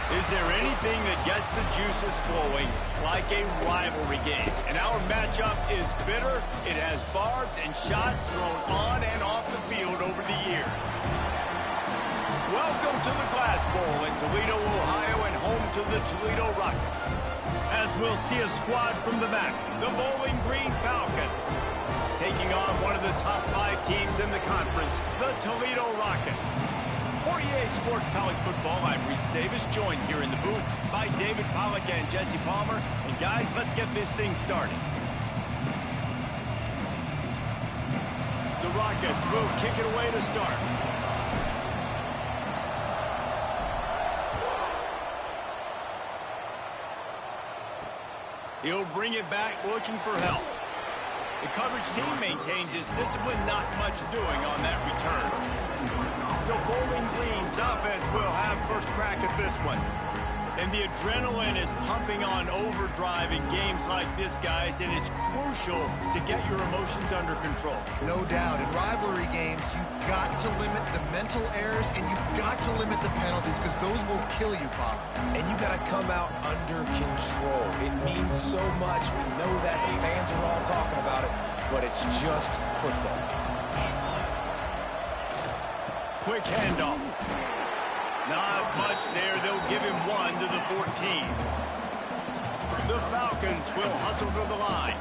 Is there anything that gets the juices flowing like a rivalry game? And our matchup is bitter. It has barbs and shots thrown on and off the field over the years. Welcome to the Glass Bowl in Toledo, Ohio, and home to the Toledo Rockets. As we'll see a squad from the back, the Bowling Green Falcons, taking on one of the top 5 teams in the conference, the Toledo Rockets. For EA Sports College Football, I'm Reese Davis, joined here in the booth by David Pollack and Jesse Palmer. And guys, let's get this thing started. The Rockets will kick it away to start. He'll bring it back looking for help. The coverage team maintains his discipline, not much doing on that return. So Bowling Green's offense will have first crack at this one. And the adrenaline is pumping on overdrive in games like this, guys, and it's crucial to get your emotions under control. No doubt. In rivalry games, you've got to limit the mental errors and you've got to limit the penalties because those will kill you, Bob. And you got to come out under control. It means so much. We know that. The fans are all talking about it, but it's just football. Quick handoff. Not much there. They'll give him 1 to the 14. The Falcons will hustle to the line.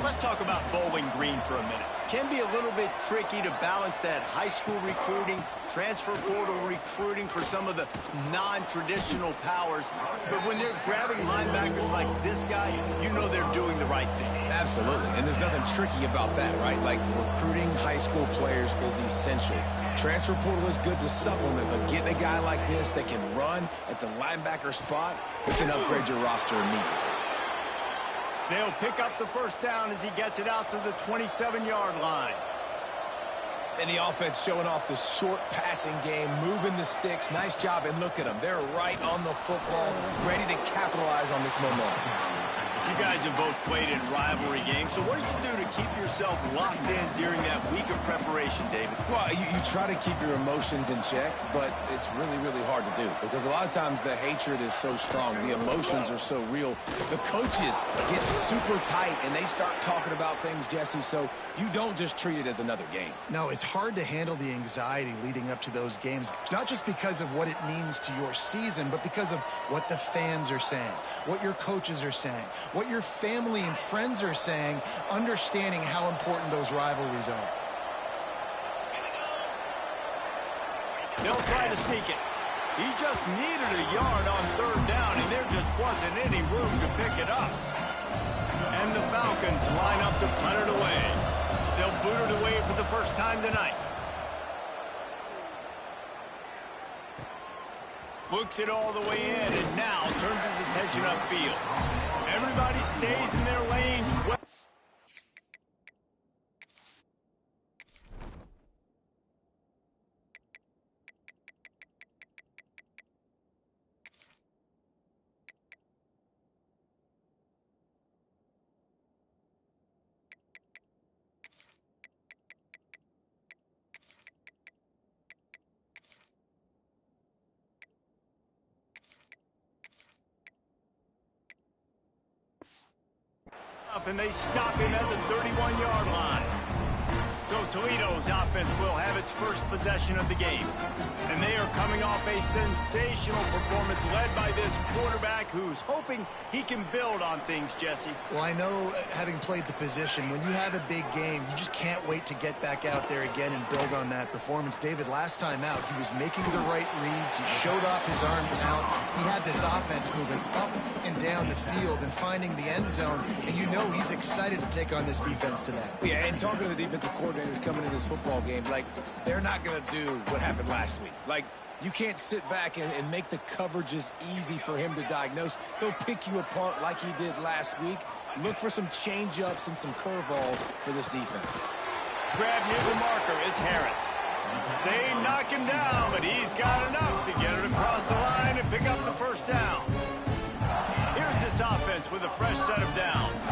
Let's talk about Bowling Green for a minute. Can be a little bit tricky to balance that high school recruiting, transfer portal recruiting for some of the non-traditional powers. But when they're grabbing linebackers like this guy, you know they're doing the right thing. Absolutely. And there's nothing tricky about that, right? Like, recruiting high school players is essential. Transfer portal is good to supplement, but getting a guy like this that can run at the linebacker spot, it can upgrade your roster immediately. They'll pick up the first down as he gets it out to the 27-yard line. And the offense showing off the short passing game, moving the sticks. Nice job, and look at them. They're right on the football, ready to capitalize on this momentum. You guys have both played in rivalry games, so what did you do to keep yourself locked in during that week of preparation, David? Well, you try to keep your emotions in check, but it's really, really hard to do because a lot of times the hatred is so strong, the emotions are so real. The coaches get super tight, and they start talking about things, Jesse, so you don't just treat it as another game. No, it's hard to handle the anxiety leading up to those games, not just because of what it means to your season, but because of what the fans are saying, what your coaches are saying, what your family and friends are saying, understanding how important those rivalries are. They'll try to sneak it. He just needed a yard on 3rd down, and there just wasn't any room to pick it up. And the Falcons line up to punt it away. They'll boot it away for the first time tonight. Looks it all the way in, and now turns his attention upfield. Everybody stays in their lanes. And they stop him at the 31-yard line. So Toledo's offense will have its first possession of the game. And they are coming off a sensational performance led by this quarterback who's hoping he can build on things, Jesse. Well, I know, having played the position, when you have a big game, you just can't wait to get back out there again and build on that performance. David, last time out, he was making the right reads. He showed off his arm talent. He had this offense moving up and down the field and finding the end zone. And you know he's excited to take on this defense today. Yeah, and talking to the defensive coordinators coming in this football game, like, they're not going to do what happened last week. Like, you can't sit back and make the coverages easy for him to diagnose. He'll pick you apart like he did last week. Look for some change-ups and some curveballs for this defense. Grab near the marker is Harris. They knock him down, but he's got enough to get it across the line and pick up the first down. Here's this offense with a fresh set of downs.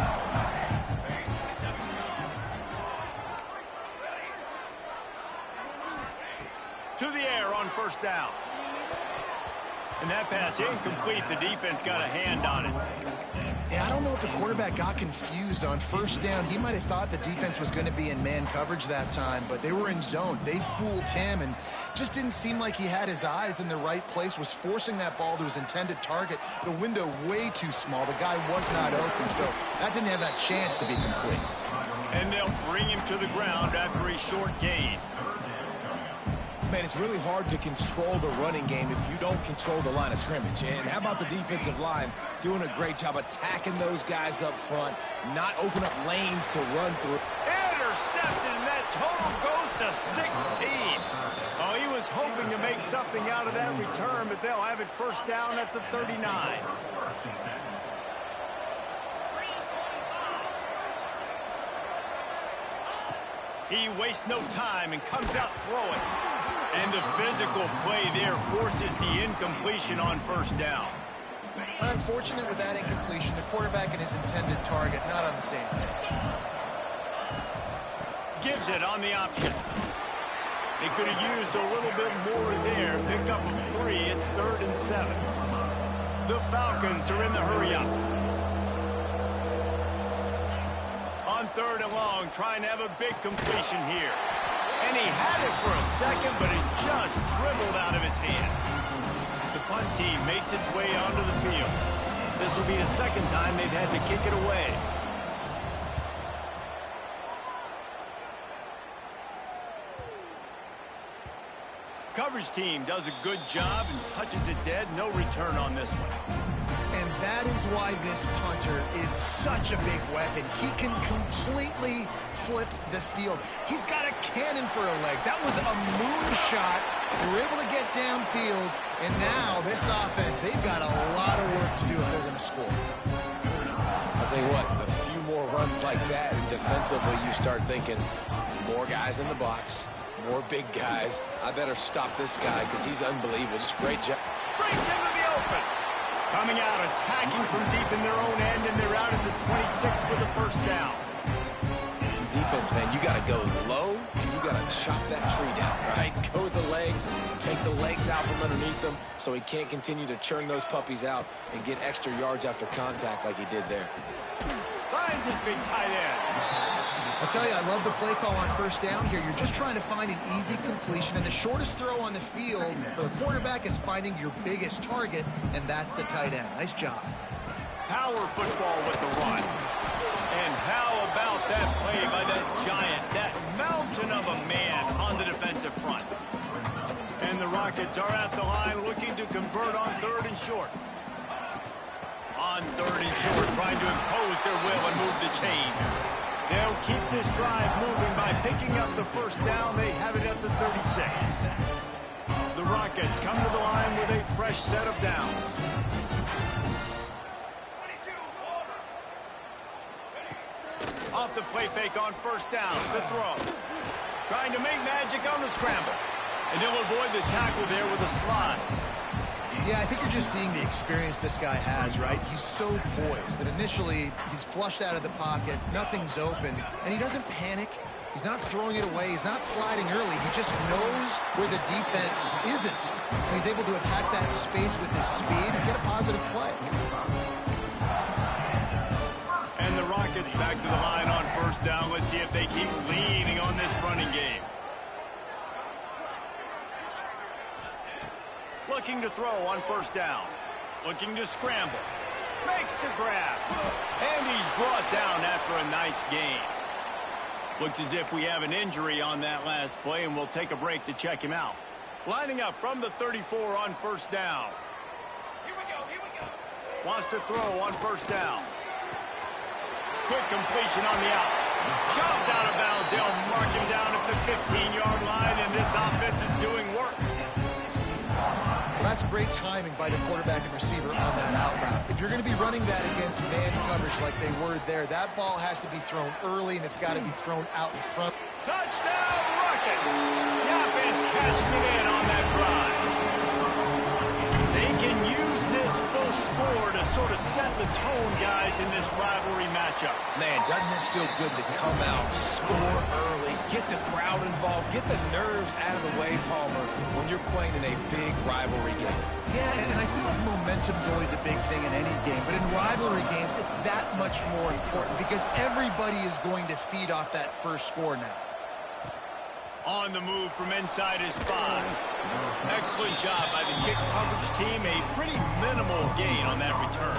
To the air on first down. And that pass incomplete. The defense got a hand on it. Yeah, I don't know if the quarterback got confused on first down. He might have thought the defense was going to be in man coverage that time, but they were in zone. They fooled him and just didn't seem like he had his eyes in the right place, was forcing that ball to his intended target. The window way too small. The guy was not open, so that didn't have that chance to be complete. And they'll bring him to the ground after a short gain. Man, it's really hard to control the running game if you don't control the line of scrimmage. And how about the defensive line doing a great job attacking those guys up front, not open up lanes to run through. Intercepted, and that total goes to 16. Oh, he was hoping to make something out of that return, but they'll have it first down at the 39. He wastes no time and comes out throwing. And the physical play there forces the incompletion on first down. Unfortunate with that incompletion. The quarterback and his intended target not on the same page. Gives it on the option. They could have used a little bit more there. Pick up of 3. It's 3rd and 7. The Falcons are in the hurry-up. On 3rd and long, trying to have a big completion here. And he had it for a second, but it just dribbled out of his hands. The punt team makes its way onto the field. This will be the second time they've had to kick it away. Coverage team does a good job and touches it dead. No return on this one. And that is why this punter is such a big weapon. He can completely flip the field. He's got a cannon for a leg. That was a moonshot. They were able to get downfield, and now this offense, they've got a lot of work to do if they're going to score. I'll tell you what, a few more runs like that, and defensively you start thinking, more guys in the box, more big guys. I better stop this guy because he's unbelievable. Just great job. Brings him to the open. Coming out, attacking from deep in their own end, and they're out at the 26 with a first down. Defense, man, you got to go low, and you got to chop that tree down, right? Go with the legs, take the legs out from underneath them so he can't continue to churn those puppies out and get extra yards after contact like he did there. Finds his big tight end. I'll tell you, I love the play call on first down here. You're just trying to find an easy completion, and the shortest throw on the field for the quarterback is finding your biggest target, and that's the tight end. Nice job. Power football with the run. And how about that play by that giant, that mountain of a man on the defensive front? And the Rockets are at the line looking to convert on 3rd and short. On 3rd and short, trying to impose their will and move the chains. They'll keep this drive moving by picking up the first down. They have it at the 36. The Rockets come to the line with a fresh set of downs. Off the play fake on first down. The throw. Trying to make magic on the scramble. And he'll avoid the tackle there with a slide. Yeah, I think you're just seeing the experience this guy has, right? He's so poised that initially he's flushed out of the pocket, nothing's open, and he doesn't panic. He's not throwing it away. He's not sliding early. He just knows where the defense isn't, and he's able to attack that space with his speed and get a positive play. And the Rockets back to the line on first down. Let's see if they keep leaning on this running game. Looking to throw on first down. Looking to scramble. Makes the grab. And he's brought down after a nice gain. Looks as if we have an injury on that last play, and we'll take a break to check him out. Lining up from the 34 on first down. Here we go. Wants to throw on first down. Quick completion on the out. Shoved out of bounds. They'll mark him down at the 15-yard line, and this offense is doing work. Well, that's great timing by the quarterback and receiver on that out route. If you're going to be running that against man coverage like they were there, that ball has to be thrown early, and it's got to be thrown out in front. Touchdown, Rockets! The offense cashing it in on that drive. They can use this full score to sort of set the tone, guys, in this rivalry matchup. Man, doesn't this feel good to come out, score early, get the crowd involved, get the nerves out of the way, Palmer, when you're playing in a big rivalry game. Yeah, and I feel like momentum's always a big thing in any game, but in rivalry games, it's that much more important because everybody is going to feed off that first score now. On the move from inside his 5. Excellent job by the kick coverage team. A pretty minimal gain on that return.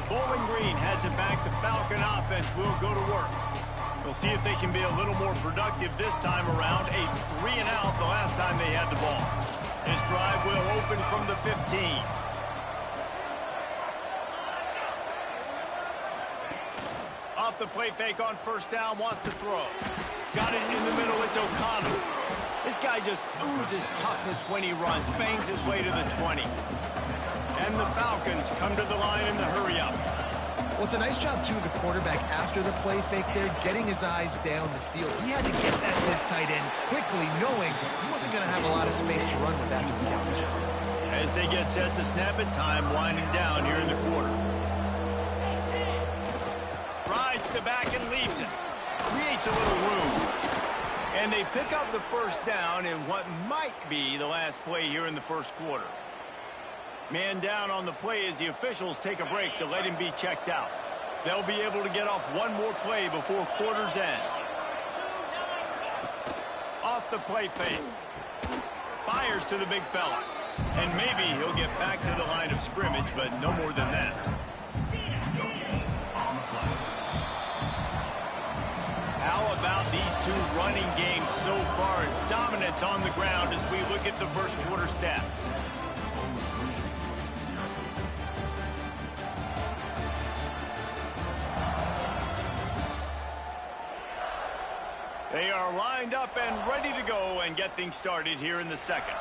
Bowling Green has it back. The Falcon offense will go to work. We'll see if they can be a little more productive this time around. A 3-and-out the last time they had the ball. This drive will open from the 15. Off the play fake on first down, wants to throw. Got it in the middle, it's O'Connell. This guy just oozes toughness when he runs, bangs his way to the 20. And the Falcons come to the line in the hurry-up. Well, it's a nice job, too, of the quarterback after the play fake there, getting his eyes down the field. He had to get that to his tight end quickly, knowing he wasn't going to have a lot of space to run with after the count. As they get set to snap it, time winding down here in the quarter. Rides the back and leaves it. Creates a little room. And they pick up the first down in what might be the last play here in the first quarter. Man down on the play as the officials take a break to let him be checked out. They'll be able to get off one more play before quarter's end. Off the play fake. Fires to the big fella. And maybe he'll get back to the line of scrimmage, but no more than that. How about these two running games so far? Dominance on the ground as we look at the first quarter stats. They are lined up and ready to go and get things started here in the second.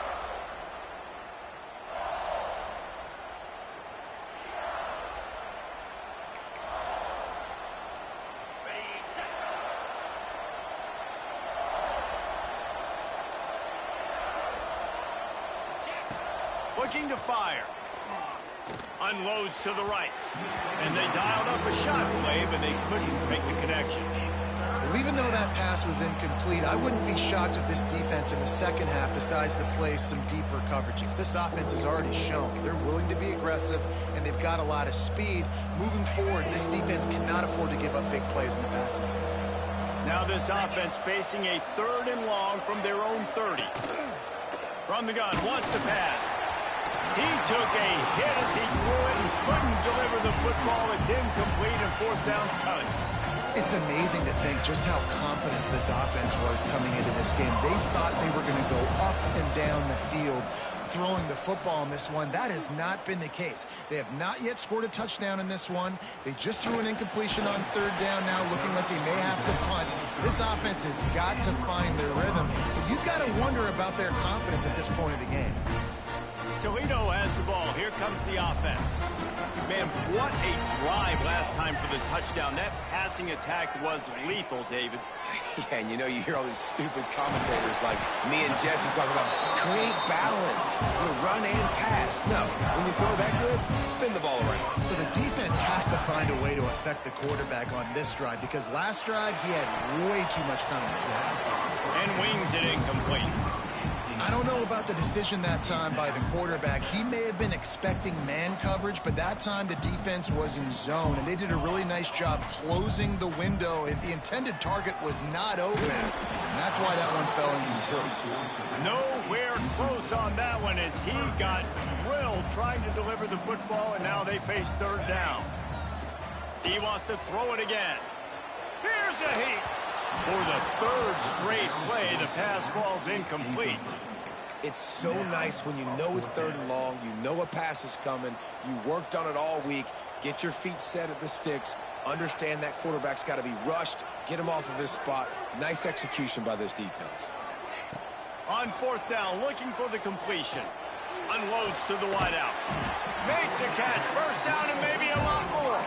Looking to fire. Unloads to the right. And they dialed up a shot play, but they couldn't make the connection. Well, even though that pass was incomplete, I wouldn't be shocked if this defense in the second half decides to play some deeper coverages. This offense has already shown they're willing to be aggressive, and they've got a lot of speed. Moving forward, this defense cannot afford to give up big plays in the passing. Now this offense facing a 3rd and long from their own 30. From the gun, wants to pass. He took a hit as he threw it and couldn't deliver the football. It's incomplete and 4th down's coming. It's amazing to think just how confident this offense was coming into this game. They thought they were going to go up and down the field throwing the football in this one. That has not been the case. They have not yet scored a touchdown in this one. They just threw an incompletion on 3rd down now, looking like they may have to punt. This offense has got to find their rhythm. But you've got to wonder about their confidence at this point of the game. Toledo has the ball. Here comes the offense. Man, what a drive last time for the touchdown. That passing attack was lethal, David. Yeah, and you know, you hear all these stupid commentators like me and Jesse talking about create balance, run and pass. No, when you throw that good, spin the ball around. So the defense has to find a way to affect the quarterback on this drive because last drive he had way too much time to throw. And wings it incomplete. I don't know about the decision that time by the quarterback. He may have been expecting man coverage, but that time the defense was in zone, and they did a really nice job closing the window. The intended target was not open, and that's why that one fell incomplete. Nowhere close on that one as he got drilled trying to deliver the football, and now they face 3rd down. He wants to throw it again. Here's a heat. For the 3rd straight play, the pass falls incomplete. It's so nice when you know it's 3rd and long, you know a pass is coming, you worked on it all week, get your feet set at the sticks, understand that quarterback's got to be rushed, get him off of his spot. Nice execution by this defense. On 4th down, looking for the completion. Unloads to the wideout. Makes a catch, 1st down and maybe a lot more.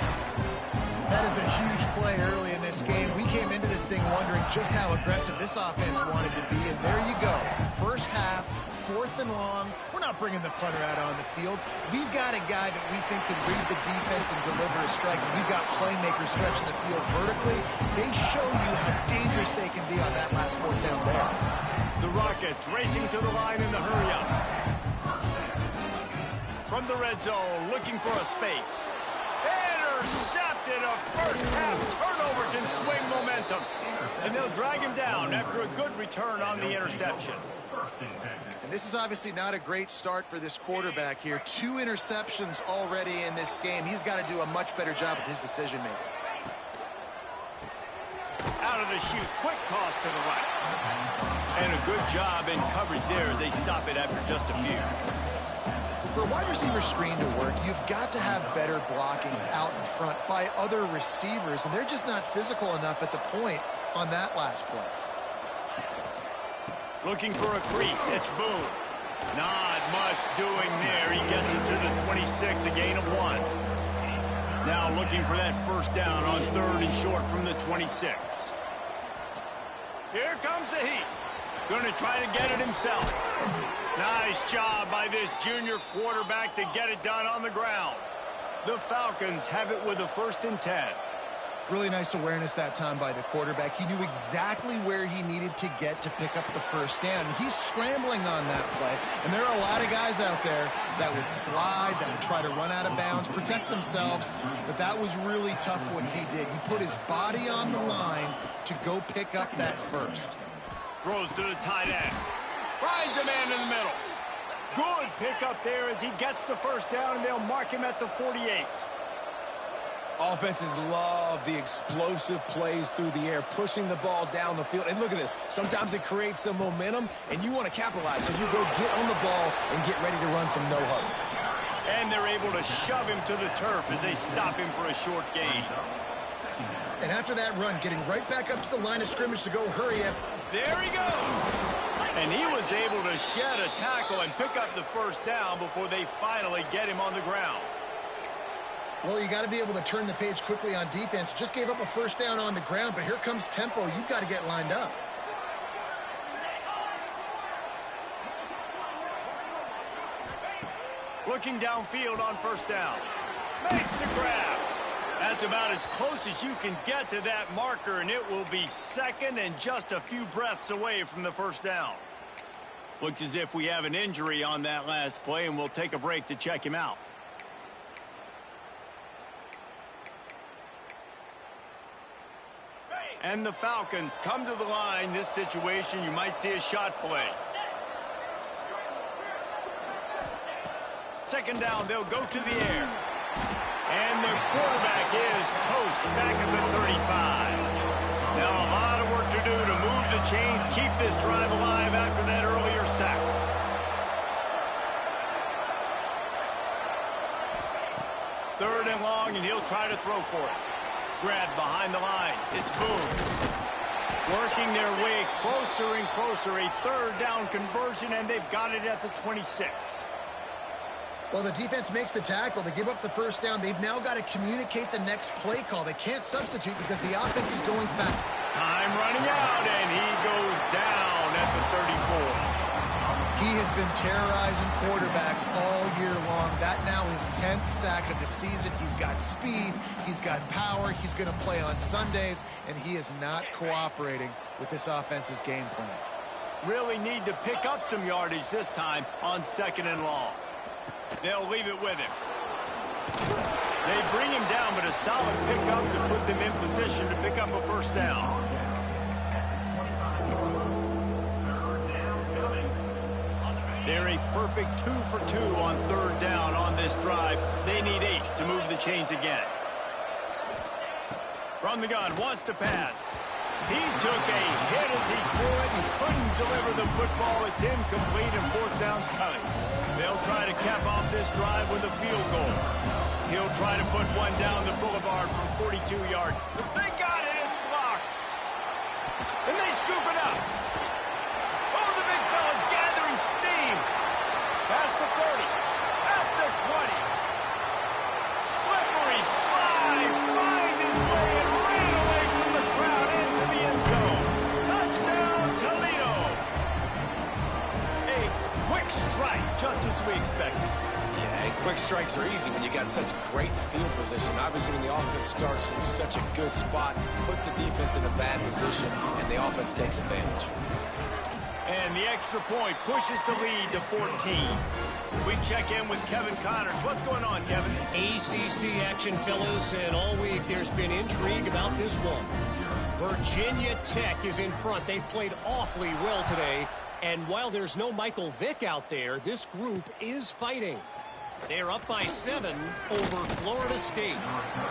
That is was a huge play early in this game. We came into this thing wondering just how aggressive this offense wanted to be, and there you go. First half, 4th and long. We're not bringing the punter out on the field. We've got a guy that we think can read the defense and deliver a strike, and we've got playmakers stretching the field vertically. They show you how dangerous they can be on that last 4th down there. The Rockets racing to the line in the hurry-up. From the red zone, looking for a space. Intercepted. A first-half turnover can swing momentum. And they'll drag him down after a good return on the interception. And this is obviously not a great start for this quarterback here. 2 interceptions already in this game. He's got to do a much better job with his decision-making. Out of the chute, quick toss to the right. And a good job in coverage there as they stop it after just a few. For a wide receiver screen to work, you've got to have better blocking out in front by other receivers, and they're just not physical enough at the point on that last play. Looking for a crease. It's Boone. Not much doing there. He gets it to the 26, a gain of 1. Now looking for that first down on 3rd and short from the 26. Here comes the heat. Going to try to get it himself. Nice job by this junior quarterback to get it done on the ground. The Falcons have it with a 1st and 10. Really nice awareness that time by the quarterback. He knew exactly where he needed to get to pick up the first down. He's scrambling on that play, and there are a lot of guys out there that would slide, that would try to run out of bounds, protect themselves, but that was really tough what he did. He put his body on the line to go pick up that first. Throws to the tight end. Finds a man in the middle. Good pickup there as he gets the first down, and they'll mark him at the 48. Offenses love the explosive plays through the air, pushing the ball down the field. And look at this. Sometimes it creates some momentum, and you want to capitalize. So you go get on the ball and get ready to run some no-huddle. And they're able to shove him to the turf as they stop him for a short gain. And after that run, getting right back up to the line of scrimmage to go hurry up. There he goes. And he was able to shed a tackle and pick up the first down before they finally get him on the ground. Well, you got to be able to turn the page quickly on defense. Just gave up a first down on the ground, but here comes tempo. You've got to get lined up. Looking downfield on first down. Makes the grab. That's about as close as you can get to that marker, and it will be 2nd and just a few breaths away from the first down. Looks as if we have an injury on that last play, and we'll take a break to check him out. And the Falcons come to the line. This situation, you might see a shot play. 2nd down, they'll go to the air. And the quarterback is toast back at the 35. Now a lot of work to do to move the chains, keep this drive alive after that earlier sack. Third and long, and he'll try to throw for it. Grabbed behind the line. It's Boone. Working their way closer and closer. A 3rd down conversion, and they've got it at the 26. Well, the defense makes the tackle. They give up the first down. They've now got to communicate the next play call. They can't substitute because the offense is going fast. Time running out, and he goes down at the 34. He has been terrorizing quarterbacks all year long. That now his 10th sack of the season. He's got speed. He's got power. He's going to play on Sundays, and he is not cooperating with this offense's game plan. Really need to pick up some yardage this time on 2nd and long. They'll leave it with him. They bring him down, but a solid pickup to put them in position to pick up a first down. They're a perfect 2 for 2 on 3rd down on this drive. They need 8 to move the chains again. From the gun, wants to pass. He took a hit as he threw it and couldn't deliver the football. It's incomplete, and 4th down's coming. They'll try to cap off this drive with a field goal. He'll try to put one down the boulevard from 42 yards. But they got it. It's blocked. And they scoop it up. Oh, the big fella's gathering steam. Past the 30. At the 20. Slippery slide. Find his way strikes are easy when you got such great field position. Obviously, when the offense starts in such a good spot, puts the defense in a bad position, and the offense takes advantage. And the extra point pushes the lead to 14. We check in with Kevin Connors. What's going on, Kevin? ACC action, fellas, and all week there's been intrigue about this one. Virginia Tech is in front. They've played awfully well today. And while there's no Michael Vick out there, this group is fighting. They're up by 7 over Florida State.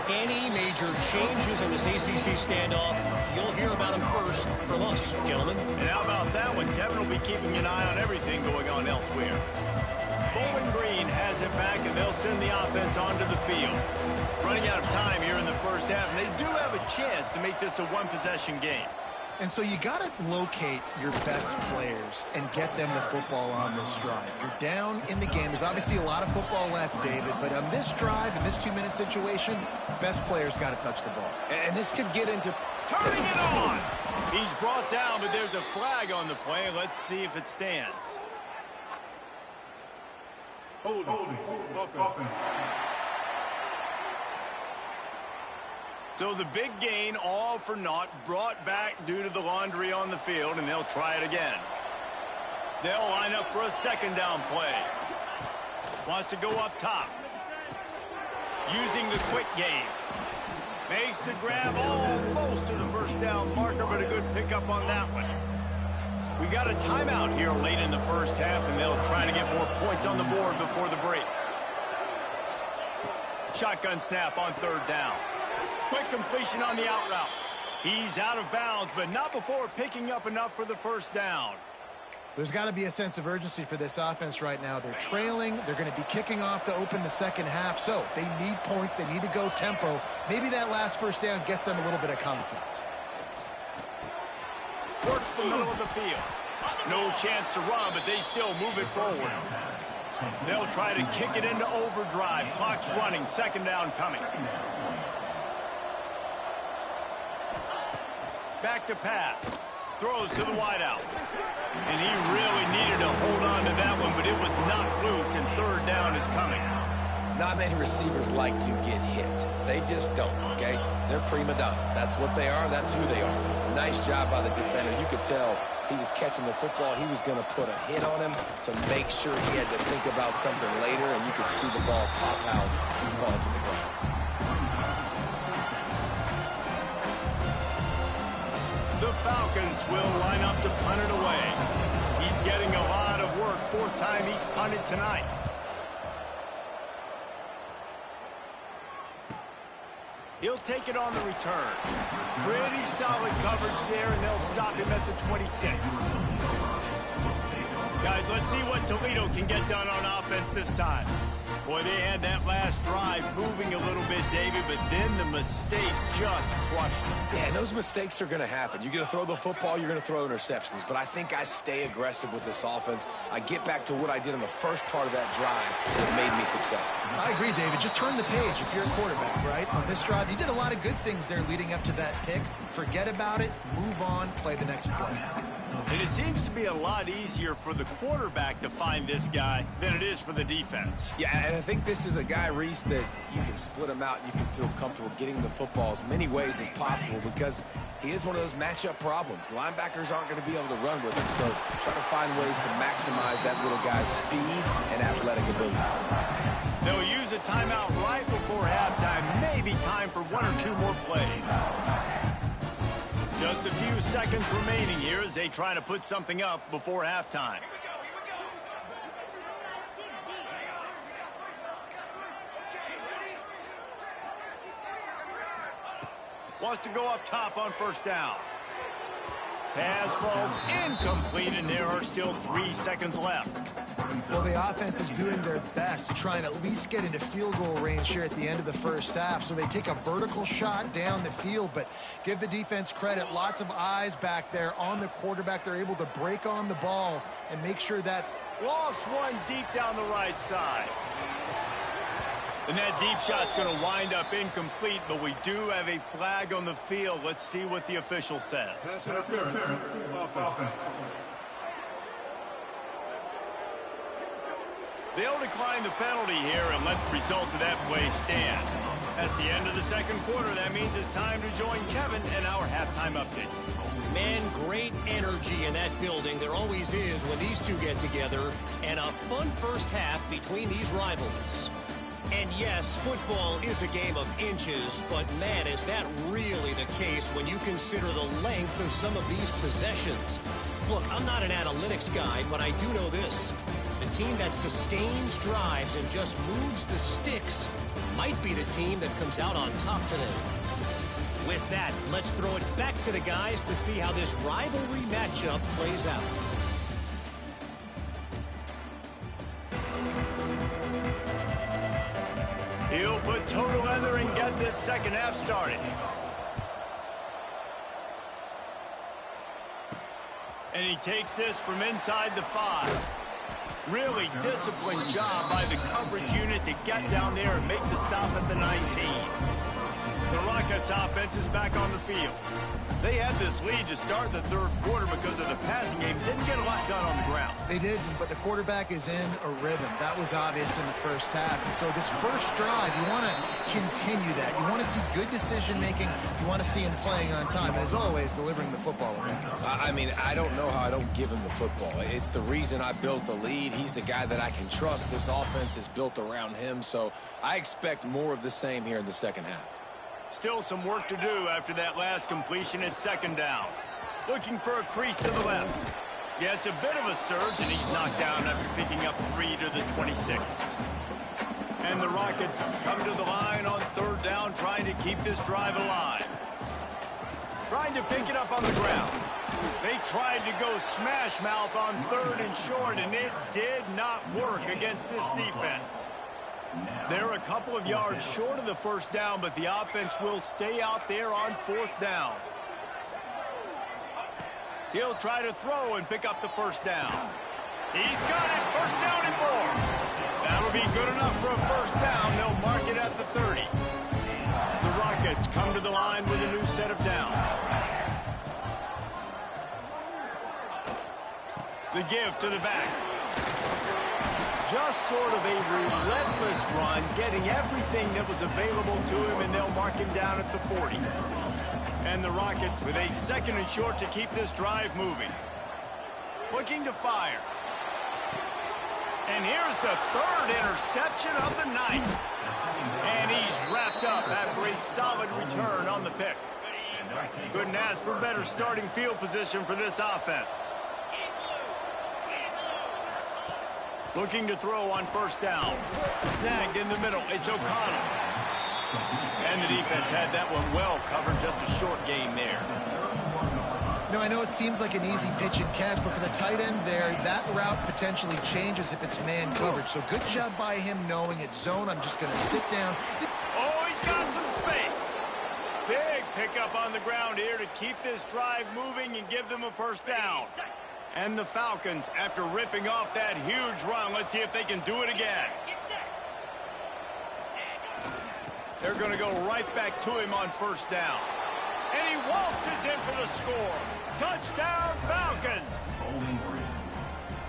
Any major changes in this ACC standoff, you'll hear about them first from us, gentlemen. And how about that one? Kevin will be keeping an eye on everything going on elsewhere. Bowling Green has it back, and they'll send the offense onto the field. Running out of time here in the first half, and they do have a chance to make this a one-possession game. And so you got to locate your best players and get them the football on this drive. You're down in the game. There's obviously a lot of football left, David, but on this drive, in this 2-minute situation, best players got to touch the ball. And this could get into turning it on. He's brought down, but there's a flag on the play. Let's see if it stands. Hold it. So the big gain, all for naught, brought back due to the laundry on the field, and they'll try it again. They'll line up for a second down play. Wants to go up top. Using the quick game. Makes the grab almost to the first down marker, but a good pickup on that one. We got a timeout here late in the first half, and they'll try to get more points on the board before the break. Shotgun snap on third down. Quick completion on the out route. He's out of bounds, but not before picking up enough for the first down. There's got to be a sense of urgency for this offense right now. They're trailing. They're going to be kicking off to open the second half, so they need points. They need to go tempo. Maybe that last first down gets them a little bit of confidence. Works the middle of the field. No chance to run, but they still move it forward. They'll try to kick it into overdrive. Clock's running. Second down coming. Back to pass. Throws to the wideout. And he really needed to hold on to that one, but it was knocked loose, and third down is coming. Not many receivers like to get hit. They just don't, okay? They're prima donnas. That's what they are. That's who they are. Nice job by the defender. You could tell he was catching the football. He was going to put a hit on him to make sure he had to think about something later, and you could see the ball pop out and fall to the ground. The Falcons will line up to punt it away. He's getting a lot of work. Fourth time he's punted tonight. He'll take it on the return. Pretty solid coverage there, and they'll stop him at the 26. Guys, let's see what Toledo can get done on offense this time. Boy, they had that last drive moving a little bit, David, but then the mistake just crushed them. Yeah, and those mistakes are going to happen. You're going to throw the football, you're going to throw interceptions. But I think I stay aggressive with this offense. I get back to what I did in the first part of that drive that made me successful. I agree, David. Just turn the page if you're a quarterback, right? On this drive, you did a lot of good things there leading up to that pick. Forget about it, move on, play the next play. And it seems to be a lot easier for the quarterback to find this guy than it is for the defense. Yeah, and I think this is a guy, Reese, that you can split him out and you can feel comfortable getting the football as many ways as possible because he is one of those matchup problems. Linebackers aren't going to be able to run with him, so try to find ways to maximize that little guy's speed and athletic ability. They'll use a timeout right before halftime. Maybe time for one or two more plays. Just a few seconds remaining here as they try to put something up before halftime. Wants to go up top on first down. Pass falls incomplete, and there are still 3 seconds left. Well, the offense is doing their best to try and at least get into field goal range here at the end of the first half. So they take a vertical shot down the field, but give the defense credit. Lots of eyes back there on the quarterback. They're able to break on the ball and make sure that... Lost one deep down the right side. And that deep shot's going to wind up incomplete, but we do have a flag on the field. Let's see what the official says. Pass interference. Offense. They'll decline the penalty here and let the result of that play stand. That's the end of the second quarter. That means it's time to join Kevin in our halftime update. Man, great energy in that building. There always is when these two get together. And a fun first half between these rivals. And yes, football is a game of inches, but man, is that really the case when you consider the length of some of these possessions. Look, I'm not an analytics guy, but I do know this. The team that sustains drives and just moves the sticks might be the team that comes out on top today. With that, let's throw it back to the guys to see how this rivalry matchup plays out. He'll put total leather and get this second half started. And he takes this from inside the 5. Really disciplined job by the coverage unit to get down there and make the stop at the 19. The Rockets offense is back on the field. They had this lead to start the third quarter because of the passing game. Didn't get a lot done on the ground. They didn't, but the quarterback is in a rhythm. That was obvious in the first half. And so this first drive, you want to continue that. You want to see good decision-making. You want to see him playing on time. And as always, delivering the football. I mean, I don't know how I don't give him the football. It's the reason I built the lead. He's the guy that I can trust. This offense is built around him. So I expect more of the same here in the second half. Still some work to do after that last completion at second down. Looking for a crease to the left. Yeah, it's a bit of a surge, and he's knocked down after picking up 3 to the 26. And the Rockets come to the line on third down, trying to keep this drive alive. Trying to pick it up on the ground. They tried to go smash mouth on third and short, and it did not work against this defense. They're a couple of yards short of the first down, but the offense will stay out there on fourth down. He'll try to throw and pick up the first down. He's got it. First down and 4. That'll be good enough for a first down. They'll mark it at the 30. The Rockets come to the line with a new set of downs. The give to the back. Just sort of a relentless run, getting everything that was available to him, and they'll mark him down at the 40. And the Rockets with a second and short to keep this drive moving. Looking to fire. And here's the third interception of the night. And he's wrapped up after a solid return on the pick. Couldn't ask for better starting field position for this offense. Looking to throw on first down. Snagged in the middle. It's O'Connell. And the defense had that one well covered. Just a short gain there. You know, I know it seems like an easy pitch and catch, but for the tight end there, that route potentially changes if it's man coverage. So good job by him knowing it's zone. I'm just going to sit down. Oh, he's got some space. Big pickup on the ground here to keep this drive moving and give them a first down. And the Falcons, after ripping off that huge run, let's see if they can do it again. They're going to go right back to him on first down. And he waltzes in for the score. Touchdown, Falcons!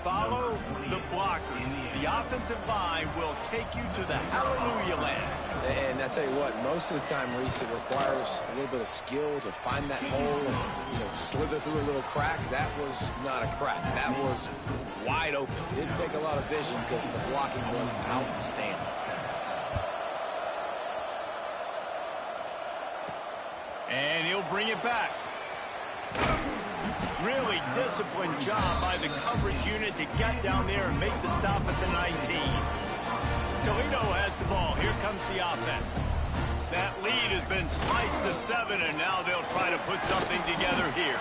Follow the blockers. The offensive line will take you to the hallelujah land. And I tell you what, most of the time, Reese, it requires a little bit of skill to find that hole and, slither through a little crack. That was not a crack. That was wide open. Didn't take a lot of vision because the blocking was outstanding. And he'll bring it back. Really disciplined job by the coverage unit to get down there and make the stop at the 19. Toledo has the ball. Here comes the offense. That lead has been sliced to 7, and now they'll try to put something together here.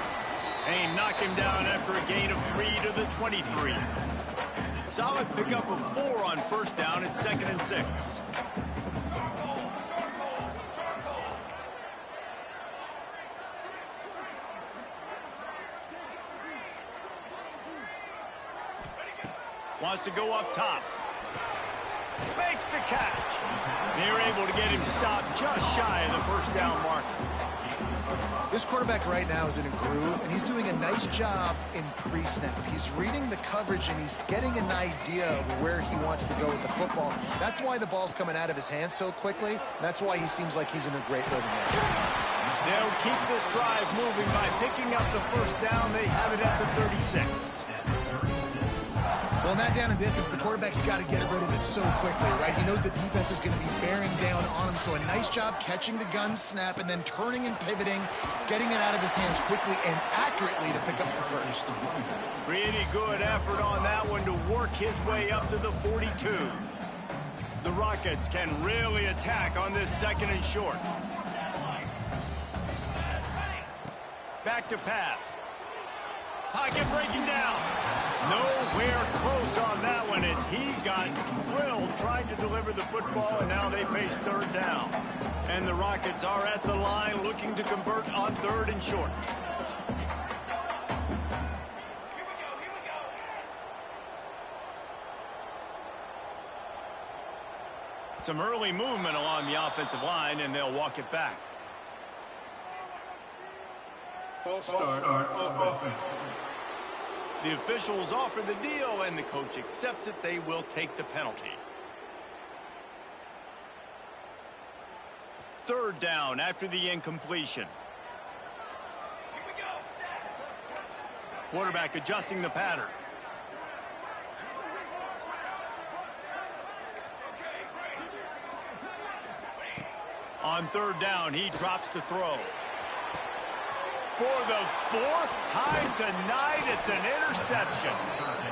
And he knocked him down after a gain of 3 to the 23. Solid pickup of 4 on first down at 2nd and 6. Wants to go up top. Makes the catch. They're able to get him stopped just shy of the first down mark. This quarterback right now is in a groove, and he's doing a nice job in pre-snap. He's reading the coverage, and he's getting an idea of where he wants to go with the football. That's why the ball's coming out of his hands so quickly, and that's why he seems like he's in a great rhythm there. They'll keep this drive moving by picking up the first down. They have it at the 36. Well, not down in distance, the quarterback's got to get rid of it so quickly, right? He knows the defense is going to be bearing down on him, so a nice job catching the gun snap and then turning and pivoting, getting it out of his hands quickly and accurately to pick up the first. Pretty good effort on that one to work his way up to the 42. The Rockets can really attack on this second and short. Back to pass. Pocket breaking down. Nowhere close on that one as he got drilled trying to deliver the football, and now they face third down. And the Rockets are at the line looking to convert on third and short. Some early movement along the offensive line, and they'll walk it back. False start offense. The officials offer the deal, and the coach accepts it. They will take the penalty. Third down after the incompletion. Quarterback adjusting the pattern. On third down, he drops to throw. For the fourth time tonight, it's an interception.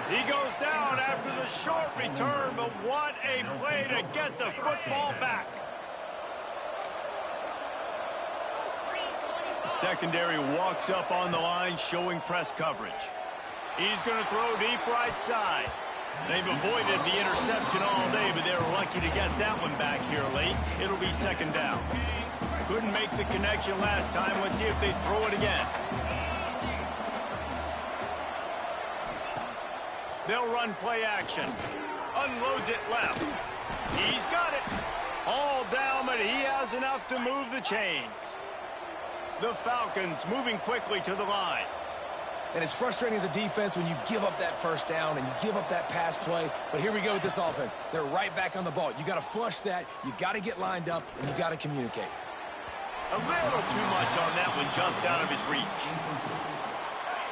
He goes down after the short return, but what a play to get the football back. Secondary walks up on the line, showing press coverage. He's going to throw deep right side. They've avoided the interception all day, but they're lucky to get that one back here late. It'll be second down. Couldn't make the connection last time. Let's see if they throw it again. They'll run play action. Unloads it left. He's got it. All down, but he has enough to move the chains. The Falcons moving quickly to the line. And it's frustrating as a defense when you give up that first down and you give up that pass play. But here we go with this offense. They're right back on the ball. You got to flush that. You got to get lined up, and you got to communicate. A little too much on that one, just out of his reach.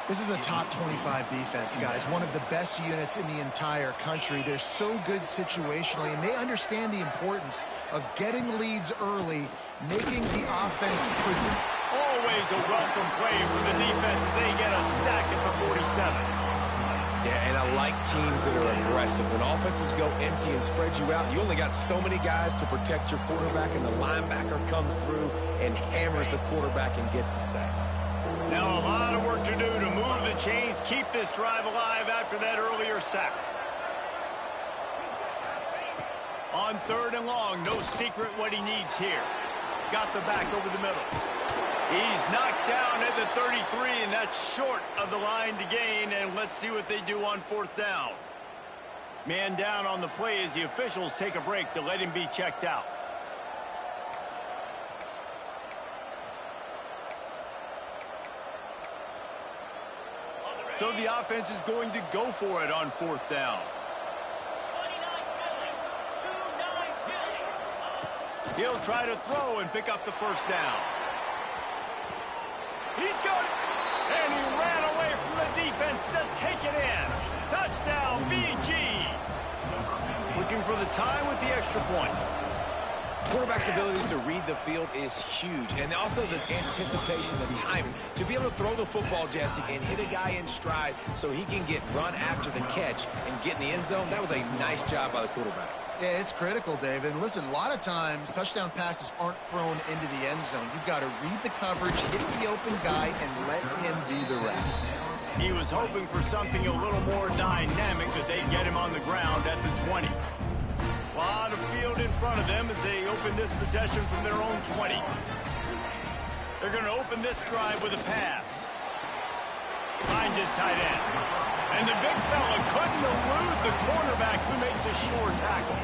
This is a top 25 defense, guys. One of the best units in the entire country. They're so good situationally, and they understand the importance of getting leads early, making the offense pretty. Always a welcome play for the defense as they get a sack at the 47. Yeah, and I like teams that are aggressive. When offenses go empty and spread you out, you only got so many guys to protect your quarterback, and the linebacker comes through and hammers the quarterback and gets the sack. Now a lot of work to do to move the chains, keep this drive alive after that earlier sack. On third and long, no secret what he needs here. Got the back over the middle. He's knocked down at the 33, and that's short of the line to gain, and let's see what they do on fourth down. Man down on the play as the officials take a break to let him be checked out. So the offense is going to go for it on fourth down. He'll try to throw and pick up the first down. He's got it, and he ran away from the defense to take it in. Touchdown, BG. Looking for the time with the extra point. Quarterback's abilities to read the field is huge, and also the anticipation, the timing. To be able to throw the football, Jesse, and hit a guy in stride so he can get run after the catch and get in the end zone, that was a nice job by the quarterback. Yeah, it's critical, David. And listen, a lot of times touchdown passes aren't thrown into the end zone. You've got to read the coverage, hit the open guy, and let him do the rest. He was hoping for something a little more dynamic, that they get him on the ground at the 20. A lot of field in front of them as they open this possession from their own 20. They're going to open this drive with a pass. Finds his tight end. And the big fella couldn't elude the cornerback who makes a sure tackle.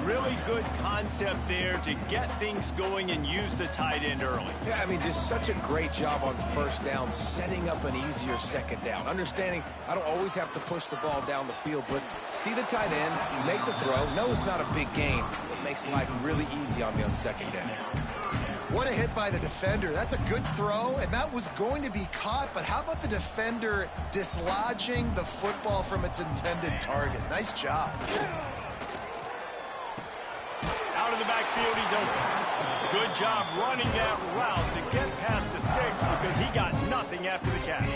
really good concept there to get things going and use the tight end early. Yeah, I mean, just such a great job on first down, setting up an easier second down. Understanding I don't always have to push the ball down the field, but see the tight end, make the throw. No, it's not a big gain, but makes life really easy on me on second down. What a hit by the defender. That's a good throw, and that was going to be caught, but how about the defender dislodging the football from its intended target? Nice job. Out of the backfield, he's open. Good job running that route to get past the sticks because he got nothing after the catch.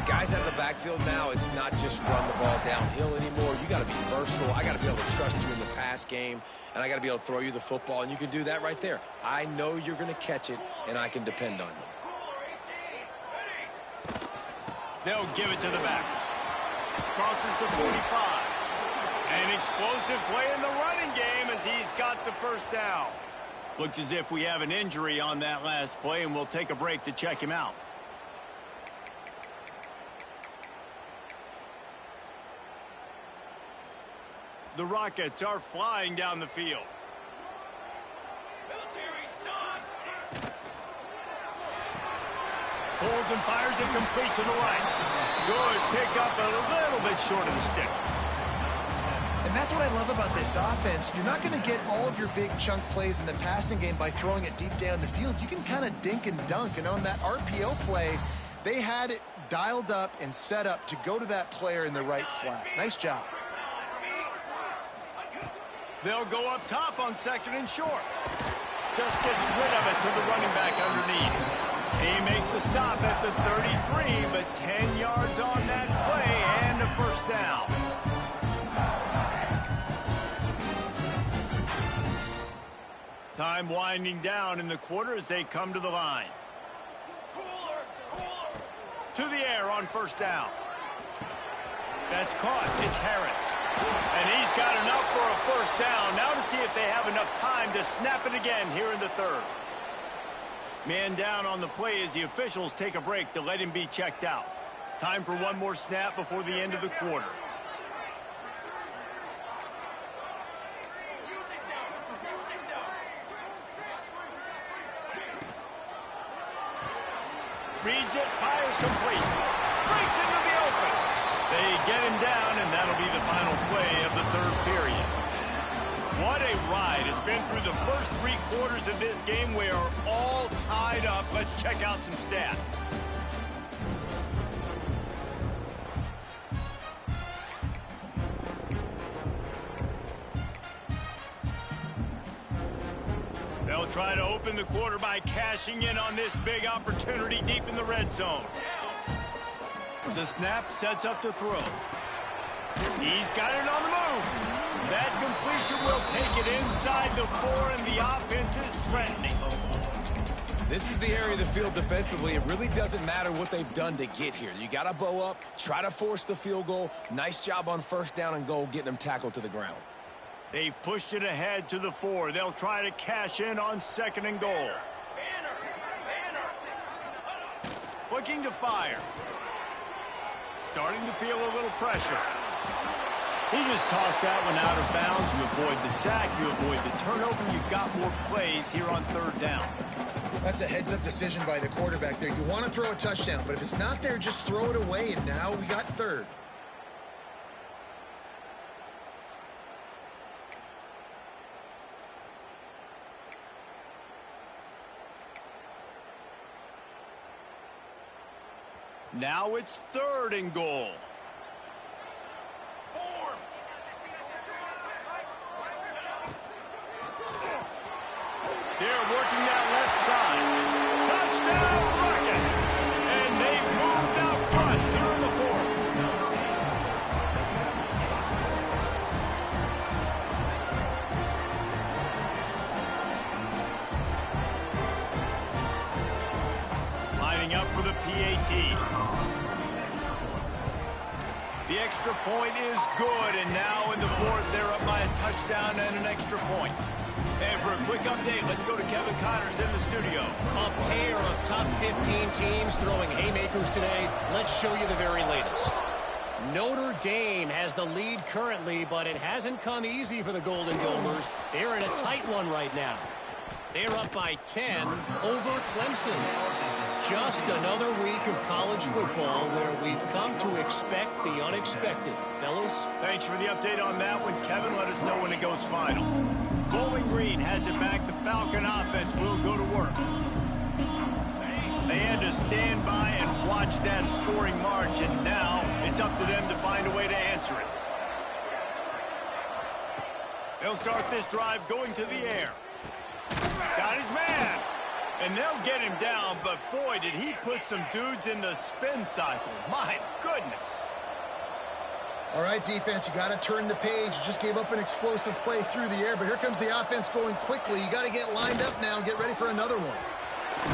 Guys out of the backfield now, it's not just run the ball downhill anymore. You got to be versatile. I got to be able to trust you in the pass game, and I got to be able to throw you the football, and you can do that right there. I know you're going to catch it, and I can depend on you. They'll give it to the back. Crosses the 45. An explosive play in the running game as he's got the first down. Looks as if we have an injury on that last play, and we'll take a break to check him out. The Rockets are flying down the field. Pulls and fires it complete to the right. Good pick up a little bit short of the sticks. And that's what I love about this offense. You're not going to get all of your big chunk plays in the passing game by throwing it deep down the field. You can kind of dink and dunk. And on that RPO play, they had it dialed up and set up to go to that player in the right flat. Nice job. They'll go up top on second and short. Just gets rid of it to the running back underneath. He makes the stop at the 33, but 10 yards on that play and a first down. Time winding down in the quarter as they come to the line. To the air on first down. That's caught. It's Harris. And he's got enough for a first down. Now to see if they have enough time to snap it again here in the third. Man down on the play as the officials take a break to let him be checked out. Time for one more snap before the end of the quarter. Reads it, fires complete. Breaks into the open. They get him down, and that'll be the final play of the third period. What a ride. It's been through the first 3 quarters of this game. We are all tied up. Let's check out some stats. They'll try to open the quarter by cashing in on this big opportunity deep in the red zone. The snap sets up to throw. He's got it on the move. That completion will take it inside the 4, and the offense is threatening. This is the area of the field defensively. It really doesn't matter what they've done to get here. You got to bow up, try to force the field goal. Nice job on first down and goal, getting them tackled to the ground. They've pushed it ahead to the 4. They'll try to cash in on second and goal. Looking to fire. Starting to feel a little pressure. He just tossed that one out of bounds. You avoid the sack, you avoid the turnover. You've got more plays here on third down. That's a heads-up decision by the quarterback there. You want to throw a touchdown, but if it's not there, just throw it away, and now we got third. Now it's third and goal. They're working that left side. Touchdown, Rockets! And they've moved out front here in the 4th. Lining up for the PAT. The extra point is good, and now in the 4th, they're up by a touchdown and an extra point. And for a quick update, let's go to Kevin Connors in the studio. A pair of top 15 teams throwing haymakers today. Let's show you the very latest. Notre Dame has the lead currently, but it hasn't come easy for the Golden Domers. They're in a tight one right now. They're up by 10 over Clemson. Just another week of college football where we've come to expect the unexpected. Fellas? Thanks for the update on that one, Kevin. Let us know when it goes final. Bowling Green has it back. The Falcon offense will go to work. They had to stand by and watch that scoring march, and now it's up to them to find a way to answer it. They'll start this drive going to the air. Got his man. And they'll get him down, but boy, did he put some dudes in the spin cycle. My goodness. All right, defense, you got to turn the page. You just gave up an explosive play through the air, but here comes the offense going quickly. You got to get lined up now and get ready for another one.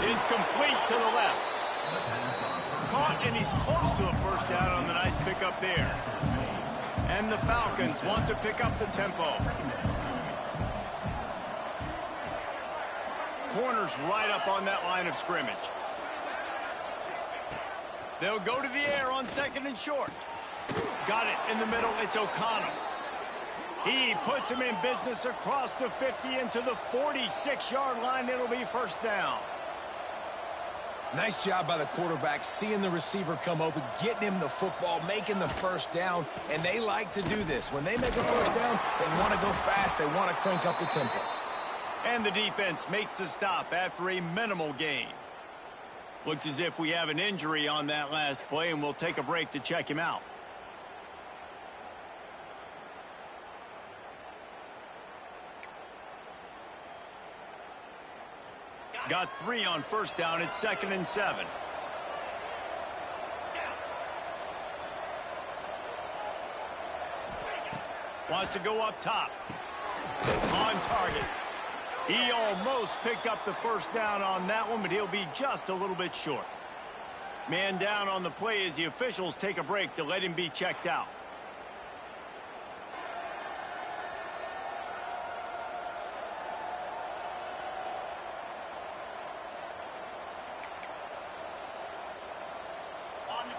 It's complete to the left. Caught, and he's close to a first down on the nice pickup there. And the Falcons want to pick up the tempo. Corners right up on that line of scrimmage. They'll go to the air on 2nd and short. Got it in the middle. It's O'Connell. He puts him in business across the 50 into the 46-yard line. It'll be first down. Nice job by the quarterback, seeing the receiver come open, getting him the football, making the first down, and they like to do this. When they make a first down, they want to go fast. They want to crank up the tempo. And the defense makes the stop after a minimal gain. Looks as if we have an injury on that last play, and we'll take a break to check him out. Got 3 on first down. It's 2nd and 7. Wants to go up top. On target. He almost picked up the first down on that one, but he'll be just a little bit short. Man down on the play as the officials take a break to let him be checked out.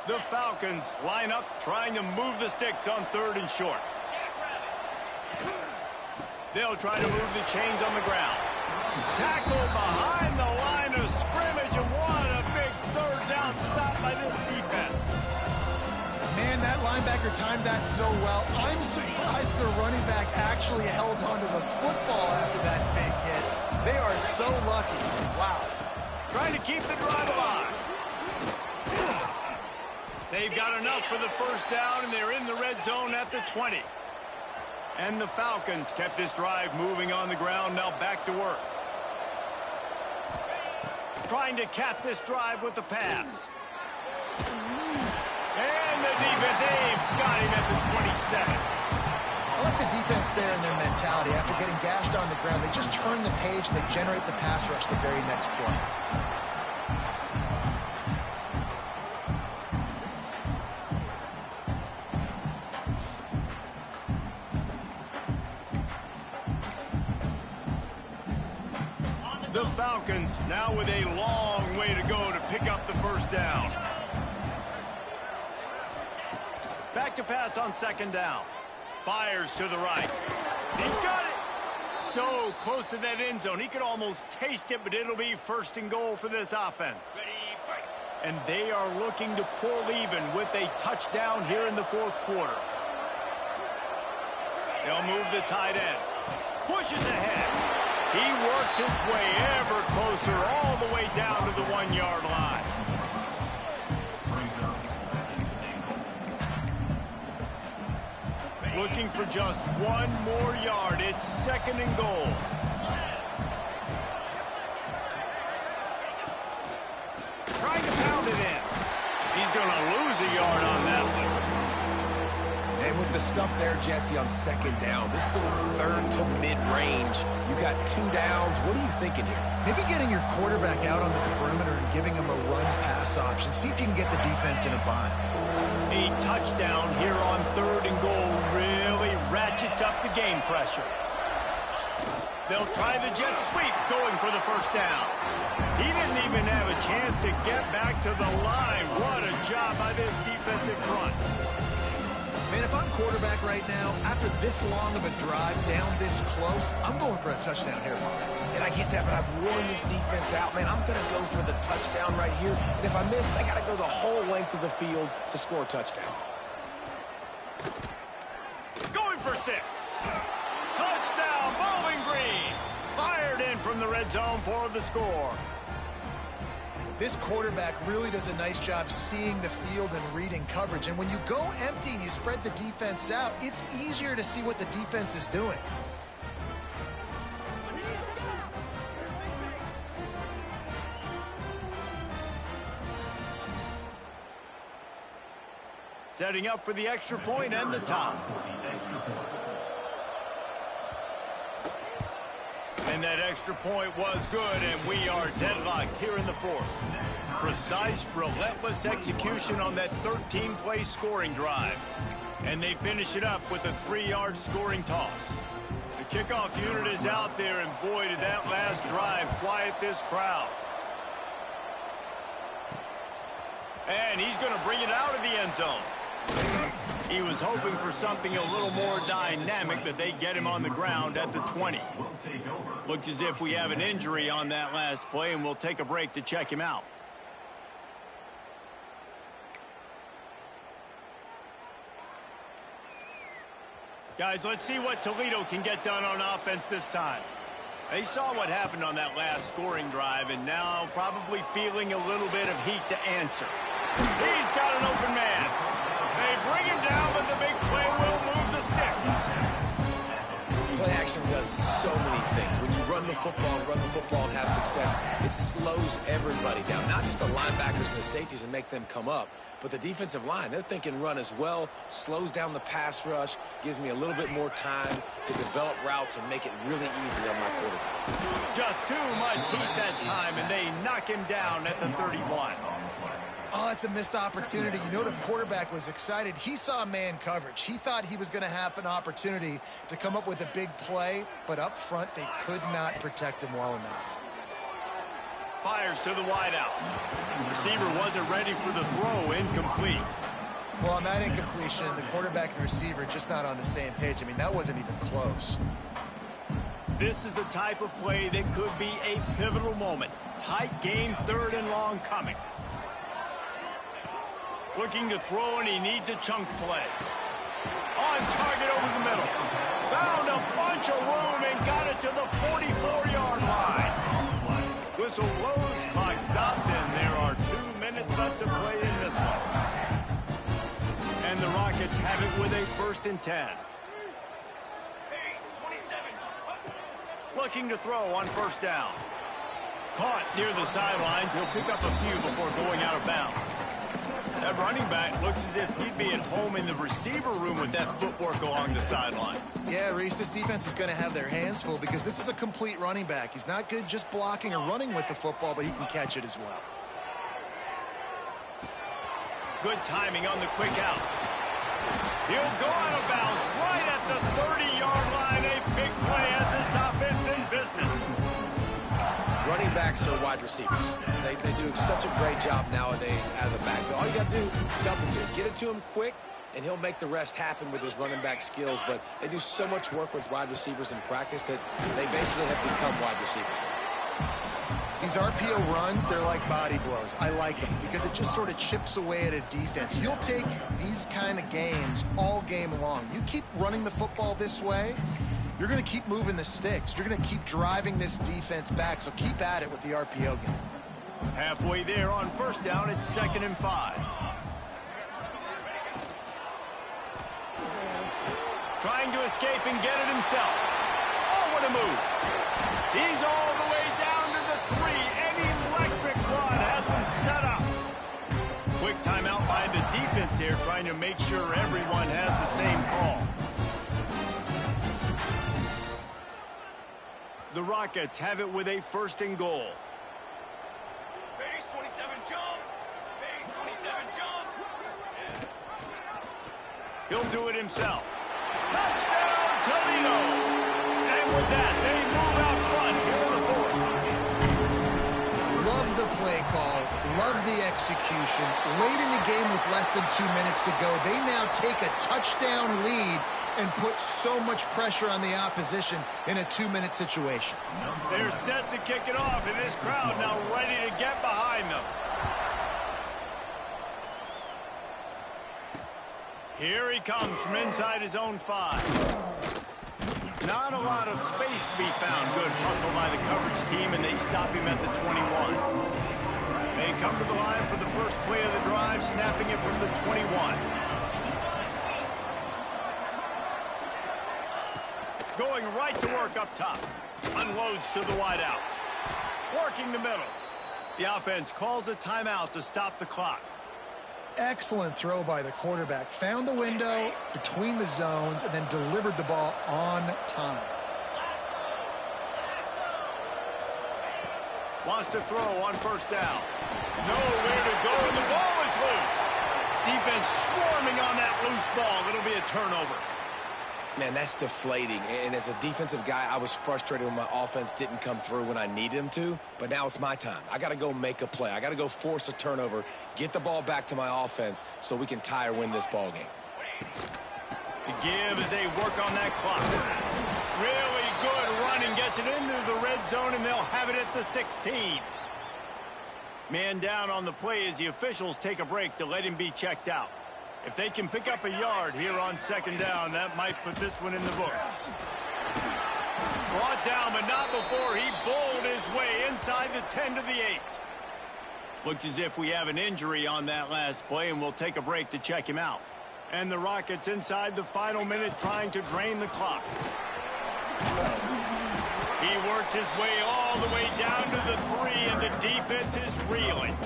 The Falcons line up, trying to move the sticks on 3rd and short. They'll try to move the chains on the ground. Tackle behind the line of scrimmage, and what a big 3rd down stop by this defense. Man, that linebacker timed that so well. I'm surprised the running back actually held onto the football after that big hit. They are so lucky. Wow. Trying to keep the drive alive. They've got enough for the first down, and they're in the red zone at the 20. And the Falcons kept this drive moving on the ground, now back to work. Trying to cap this drive with the pass. And the defense, they've got him at the 27. I like the defense there and their mentality. After getting gashed on the ground, they just turn the page and they generate the pass rush the very next play. The Falcons now with a long way to go to pick up the first down. Back to pass on 2nd down. Fires to the right. He's got it. So close to that end zone. He could almost taste it, but it'll be 1st and goal for this offense. And they are looking to pull even with a touchdown here in the 4th quarter. They'll move the tight end. Pushes ahead. He works his way ever closer all the way down to the 1-yard line. Looking for just 1 more yard. It's 2nd and goal. Trying to pound it in. He's going to lose a yard on that one. And with the stuff there, Jesse, on 2nd down, this little 3rd to mid-range, you got 2 downs. What are you thinking here? Maybe getting your quarterback out on the perimeter and giving him a run-pass option. See if you can get the defense in a bind. A touchdown here on 3rd and goal really ratchets up the game pressure. They'll try the jet sweep, going for the first down. He didn't even have a chance to get back to the line. What a job by this defensive front. Man, if I'm quarterback right now, after this long of a drive down this close, I'm going for a touchdown here, Paul. And I get that, but I've worn this defense out, man. I'm going to go for the touchdown right here. And if I miss, they got to go the whole length of the field to score a touchdown. Going for 6. Touchdown, Bowling Green. Fired in from the red zone for the score. This quarterback really does a nice job seeing the field and reading coverage. And when you go empty and you spread the defense out, it's easier to see what the defense is doing. Setting up for the extra point and the tie. And that extra point was good, and we are deadlocked here in the 4th. Precise, relentless execution on that 13-play scoring drive. And they finish it up with a 3-yard scoring toss. The kickoff unit is out there, and boy, did that last drive quiet this crowd. And he's going to bring it out of the end zone. He was hoping for something a little more dynamic, but they get him on the ground at the 20. Looks as if we have an injury on that last play, and we'll take a break to check him out. Guys, let's see what Toledo can get done on offense this time. They saw what happened on that last scoring drive, and now probably feeling a little bit of heat to answer. He's got an open man. They bring him down, but the big play will move the sticks. Play action does so many things. When you run the football and have success, it slows everybody down. Not just the linebackers and the safeties and make them come up, but the defensive line. They're thinking run as well, slows down the pass rush, gives me a little bit more time to develop routes and make it really easy on my quarterback. Just too much heat that time, and they knock him down at the 31. Oh, that's a missed opportunity. You know the quarterback was excited. He saw man coverage. He thought he was going to have an opportunity to come up with a big play, but up front they could not protect him well enough. Fires to the wideout. Receiver wasn't ready for the throw, incomplete. Well, on that incompletion, the quarterback and receiver just not on the same page. I mean, that wasn't even close. This is the type of play that could be a pivotal moment. Tight game, 3rd and long coming. Looking to throw, and he needs a chunk play. On target over the middle. Found a bunch of room and got it to the 44-yard line. Whistle blows, clock stops, and there are 2 minutes left to play in this one. And the Rockets have it with a 1st and 10. Looking to throw on 1st down. Caught near the sidelines. He'll pick up a few before going out of bounds. That running back looks as if he'd be at home in the receiver room with that footwork along the sideline. Yeah, Reese, this defense is going to have their hands full because this is a complete running back. He's not good just blocking or running with the football, but he can catch it as well. Good timing on the quick out. He'll go out of bounds right at the 30-yard line. A big play as this offense in business. Running backs are wide receivers. They do such a great job nowadays out of the backfield. All you got to do, dump it to him. Get it to him quick, and he'll make the rest happen with his running back skills. But they do so much work with wide receivers in practice that they basically have become wide receivers. These RPO runs, they're like body blows. I like them because it just sort of chips away at a defense. You'll take these kind of games all game long. You keep running the football this way, you're going to keep moving the sticks. You're going to keep driving this defense back, so keep at it with the RPO game. Halfway there on 1st down, it's 2nd and 5. Trying to escape and get it himself. Oh, what a move. He's all the way down to the 3. An electric run has him set up. Quick timeout by the defense there, trying to make sure everyone has the same call. The Rockets have it with a 1st and goal. Base 27 jump. Base 27 jump. He'll do it himself. Touchdown, Toledo! And with that, they move out front here in the 4th. Love the play call. love the execution. Late in the game with less than 2 minutes to go, they now take a touchdown lead and put so much pressure on the opposition in a 2-minute situation. They're set to kick it off, and this crowd now ready to get behind them. Here he comes from inside his own 5. Not a lot of space to be found. Good hustle by the coverage team, and they stop him at the 21. They come to the line for the first play of the drive, snapping it from the 21. Going right to work up top. Unloads to the wideout. Working the middle. The offense calls a timeout to stop the clock. Excellent throw by the quarterback. Found the window between the zones and then delivered the ball on time. Wants to throw on first down. Nowhere to go, and the ball is loose. Defense swarming on that loose ball. It'll be a turnover. Man, that's deflating. And as a defensive guy, I was frustrated when my offense didn't come through when I needed him to. But now it's my time. I got to go make a play. I got to go force a turnover, get the ball back to my offense so we can tie or win this ball game. The give as they work on that clock. Really good running. Gets it into the red zone, and they'll have it at the 16. Man down on the play as the officials take a break to let him be checked out. If they can pick up a yard here on second down, that might put this one in the books. Brought down, but not before he bowled his way inside the 10 to the 8. Looks as if we have an injury on that last play, and we'll take a break to check him out. And the Rockets inside the final minute trying to drain the clock. He works his way all the way down to the 3, and the defense is reeling.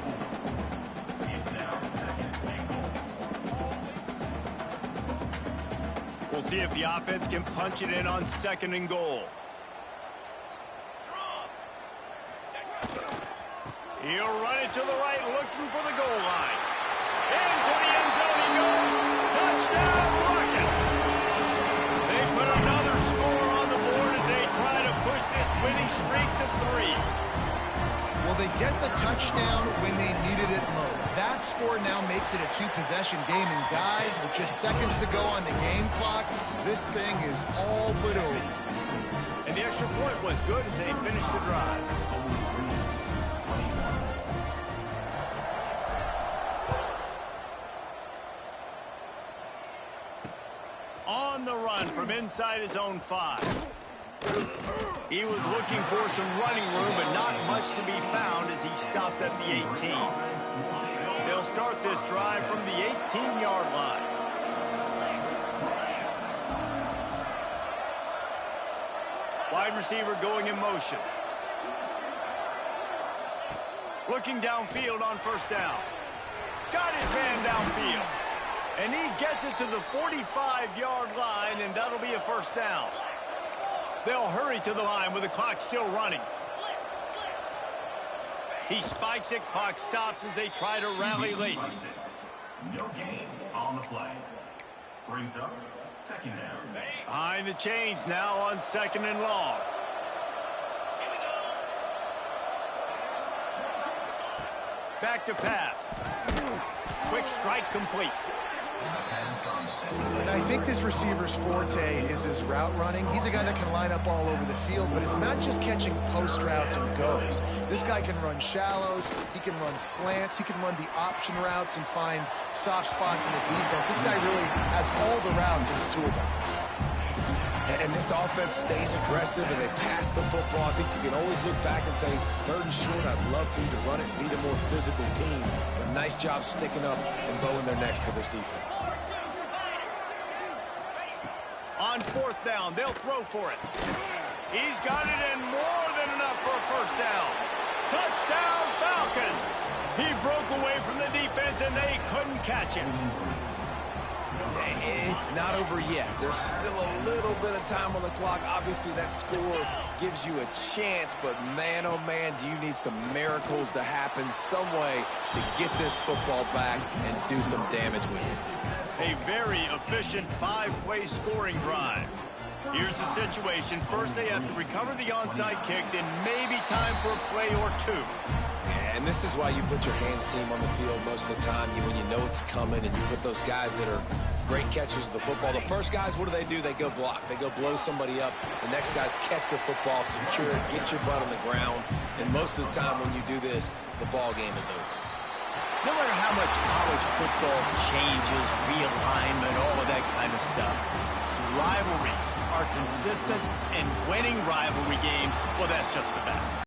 We'll see if the offense can punch it in on 2nd and goal. He'll run it to the right, looking for the goal line. Into the end zone he goes. Touchdown, Rockets. They put another score on the board as they try to push this winning streak to 3. Well, they get the touchdown when they needed it most. That score now makes it a 2-possession game. And guys, with just seconds to go on the game clock, this thing is all but over. And the extra point was good as they finished the drive. On the run from inside his own 5. He was looking for some running room, but not much to be found as he stopped at the 18. They'll start this drive from the 18-yard line. Wide receiver going in motion. Looking downfield on first down. Got his man downfield. And he gets it to the 45-yard line, and that'll be a first down. They'll hurry to the line with the clock still running. He spikes it. Clock stops as they try to rally late. No gain on the play. Brings up 2nd down. Behind the chains now on 2nd and long. Back to pass. Quick strike complete. And I think this receiver's forte is his route running. He's a guy that can line up all over the field, but it's not just catching post routes and goes. This guy can run shallows, he can run slants, he can run the option routes and find soft spots in the defense. This guy really has all the routes in his toolbox. And this offense stays aggressive and they pass the football. I think you can always look back and say, 3rd and short, I'd love for you to run it and be the more physical team. But nice job sticking up and bowing their necks for this defense. On 4th down, they'll throw for it. He's got it in more than enough for a first down. Touchdown, Falcons! He broke away from the defense and they couldn't catch him. It's not over yet. There's still a little bit of time on the clock. Obviously, that score gives you a chance, but man, oh man, do you need some miracles to happen some way to get this football back and do some damage with it. A very efficient 5-play scoring drive. Here's the situation. First, they have to recover the onside kick, then maybe time for a play or two. Yeah, and this is why you put your hands team on the field most of the time. When you know it's coming, and you put those guys that are great catchers of the football. The first guys, what do? They go block. They go blow somebody up. The next guys catch the football, secure it, get your butt on the ground. And most of the time when you do this, the ball game is over. No matter how much college football changes, realignment, all of that kind of stuff, rivalries are consistent, and winning rivalry games, well, that's just the best.